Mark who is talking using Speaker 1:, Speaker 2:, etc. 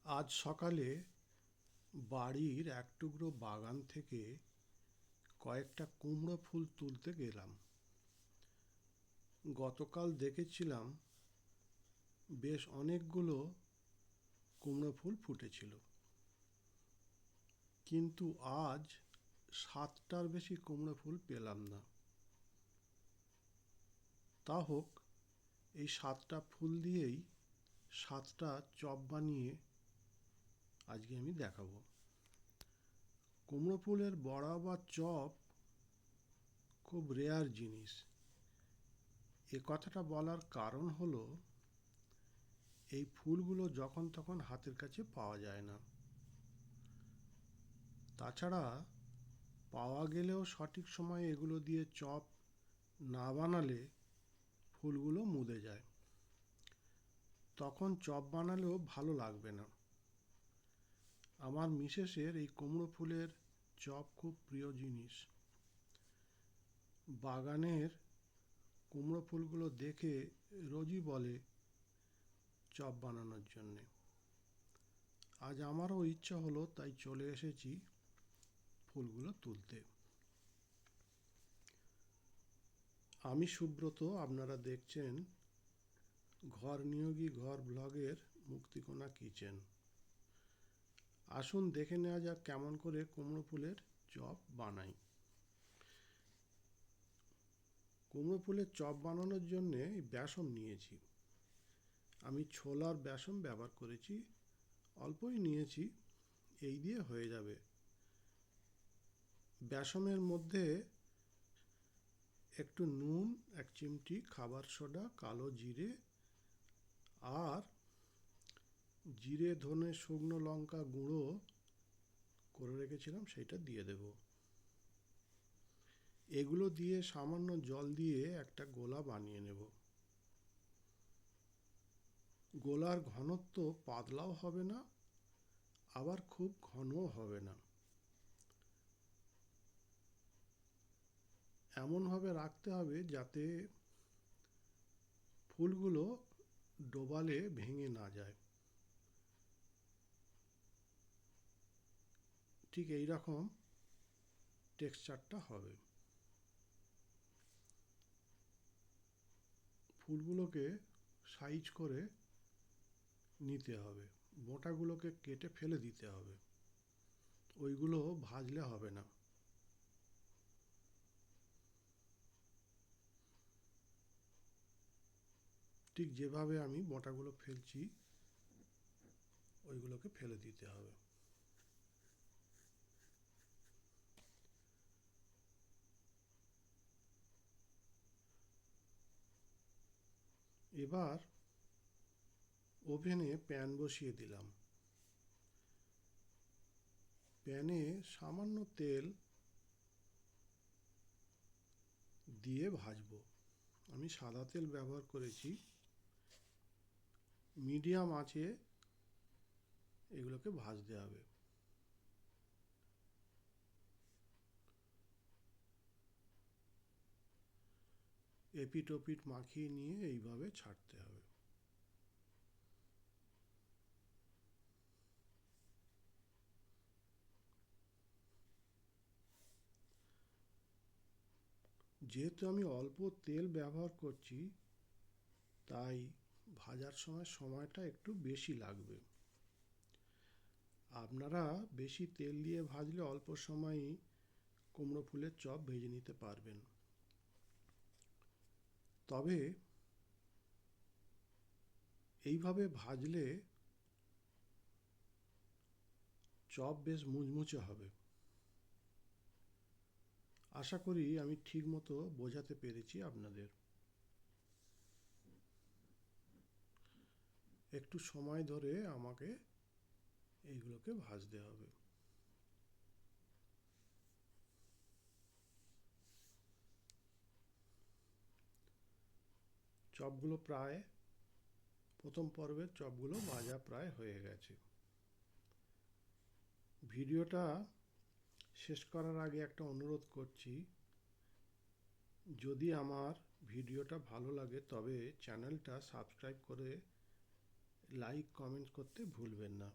Speaker 1: আজ সকালে বাড়ির এক টুকরো বাগান থেকে কয়েকটা কুমড়ো ফুল তুলতে গেলাম। গতকাল দেখেছিলাম বেশ অনেকগুলো কুমড়ো ফুল ফুটেছিল, কিন্তু আজ 7টার বেশি কুমড়ো ফুল পেলাম না। তা হোক, এই 7টা ফুল দিয়েই 7টা চপ বানিয়ে আজকে আমি দেখাবো। কুমড়ো ফুলের বড়া বা চপ খুব রেয়ার জিনিস। এ কথাটা বলার কারণ হলো, এই ফুলগুলো যখন তখন হাতের কাছে পাওয়া যায় না। তাছাড়া পাওয়া গেলেও সঠিক সময়ে এগুলো দিয়ে চপ না বানালে ফুলগুলো মুদে যায়, তখন চপ বানালেও ভালো লাগবে না। আমার মিসেসের এই কুমড়ো ফুলের চপ খুব প্রিয় জিনিস। বাগানের কুমড়ো ফুলগুলো দেখে রোজই বলে চপ বানানোর জন্যে। আজ আমারও ইচ্ছা হলো, তাই চলে এসেছি ফুলগুলো তুলতে। আমি সুব্রত, আপনারা দেখছেন ঘর নিয়োগী ঘর ব্লগের মুক্তিকোনা কিচেন। আসুন দেখে নেওয়া যাক কেমন করে কুমড়ো ফুলের চপ বানাই। কুমড়ো ফুলের চপ বানানোর জন্যে বেসন নিয়েছি। আমি ছোলার বেসন ব্যবহার করেছি, অল্পই নিয়েছি, এই দিয়ে হয়ে যাবে। বেসনের মধ্যে একটু নুন, 1 চিমটি খাবার সোডা, কালো জিরে আর জিরে ধনে শুকনো লঙ্কা গুঁড়ো করে রেখেছিলাম, সেটা দিয়ে দেব। এগুলো দিয়ে সামান্য জল দিয়ে একটা গোলা বানিয়ে নেব। গোলার ঘনত্ব পাতলাও হবে না, আবার খুব ঘনও হবে না। এমনভাবে রাখতে হবে যাতে ফুলগুলো ডোবালে ভেঙে না যায়। ঠিক এই রকম টেক্সচারটা হবে। ফুলগুলোকে সাইজ করে নিতে হবে, মোটাগুলোকে কেটে ফেলে দিতে হবে, ওইগুলো ভাজলে হবে না। ঠিক যেভাবে আমি মোটাগুলো ফেলছি, ওইগুলোকে ফেলে দিতে হবে। এবার ওভেনে প্যান বসিয়ে দিলাম। প্যানে সামান্য তেল দিয়ে ভাজবো। আমি সাদা তেল ব্যবহার করেছি। মিডিয়াম আঁচে এগুলোকে ভাজতে হবে। এপিট ওপিট মাখিয়ে নিয়ে এইভাবে ছাড়তে হবে। যেহেতু আমি অল্প তেল ব্যবহার করছি, তাই ভাজার সময় সময়টা একটু বেশি লাগবে। আপনারা বেশি তেল দিয়ে ভাজলে অল্প সময়ই কুমড়ো ফুলের চপ ভেজে নিতে পারবেন। তবে এইভাবে ভাজলে চপ বেশ মুচমুচে হবে। আশা করি আমি ঠিক মতো বোঝাতে পেরেছি আপনাদের। একটু সময় ধরে আমাকে এইগুলোকে ভাজতে হবে। চপগুলো প্রায়, প্রথম পর্বের চপগুলো ভাজা প্রায় হয়ে গেছে। ভিডিওটা শেষ করার আগে একটা অনুরোধ করছি, যদি আমার ভিডিওটা ভালো লাগে তবে চ্যানেলটা সাবস্ক্রাইব করে লাইক কমেন্ট করতে ভুলবেন না।